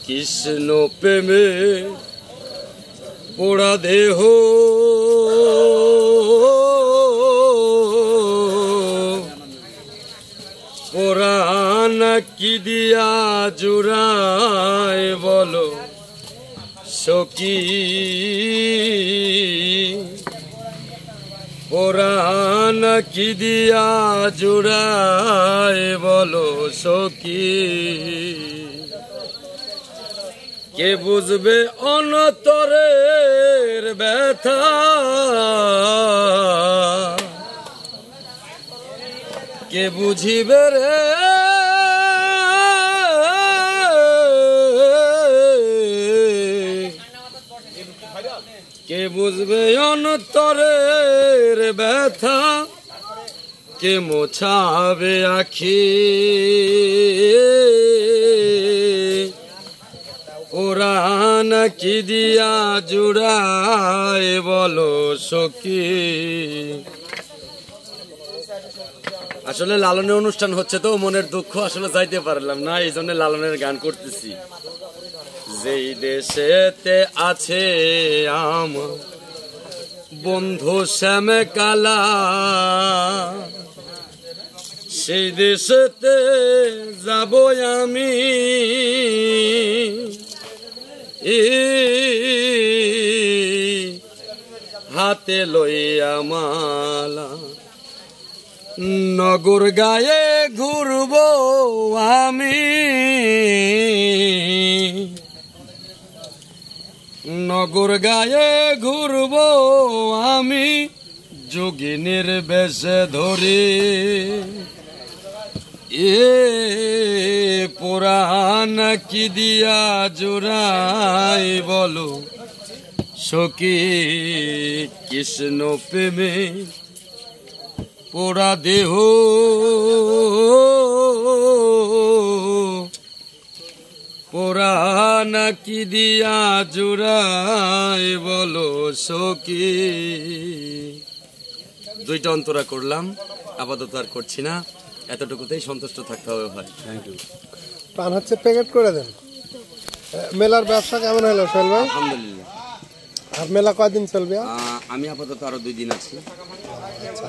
কৃষ্ণ প্রেমে পোড়া দেহ পুরাণ কি দিয়া জুড়ায় বলো সখী, পুরাণ কি দিয়া জুড়ায় বলো সখী। কে বুঝবে অন্তরের ব্যথা, কে বুঝিবে রে কে বুঝবে অন্তরের ব্যথা, কে মোছাবে আখি পুরাণ কি দিয়া জুড়ায় বলো সখী। আসলে লালনের অনুষ্ঠান হচ্ছে তো মনের দুঃখ আসলে যাইতে পারলাম না, এই জন্য লালনের গান করতেছি। যেই দেশেতে আছে আমার বন্ধু শ্যামে কালা, সেই দেশেতে যাব আমি হাতে লইয়া মালা, নগর গায়ে ঘুরব আমি, নগর গায়ে ঘুরব আমি যোগিনীর বেশে ধরে। এ পুরাণ কি দিয়া জোড়াই বলো সখী, কৃষ্ণ প্রেমে পোড়া দেহ পুরাণ কি দিয়া জোড়াই বলো সখী। দুইটা অন্তরা করলাম, আপাতত আর করছি না, এতটুকুতেই সন্তুষ্ট থাকতে হবে ভাই। Thank you. পান হচ্ছে প্যাকেট করে দেন। মেলার ব্যবসা কেমন হলো সোহেল ভাই? আলহামদুলিল্লাহ। আর মেলা কয়দিন চলবে? আমি আপাতত আরো 2 দিন আছি। আচ্ছা,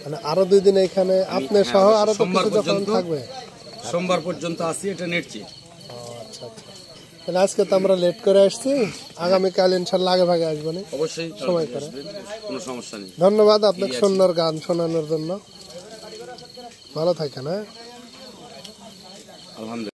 মানে আরো 2 দিন এখানে আপনি সহ আরো সোমবার পর্যন্ত থাকবে? সোমবার পর্যন্ত আছি, এটা নিচ্ছি। আচ্ছা আচ্ছা, তাহলে আজকে তো আমরা লেট করে আসছি, আগামীকাল ইনশাল্লাহ আগে ভাগে আসবো না? অবশ্যই সময় করে, কোনো সমস্যা নেই। ধন্যবাদ আপনাকে সুন্দর গান শোনানোর জন্য। ভালো থাকেন। হ্যাঁ, আলহামদুলিল্লাহ।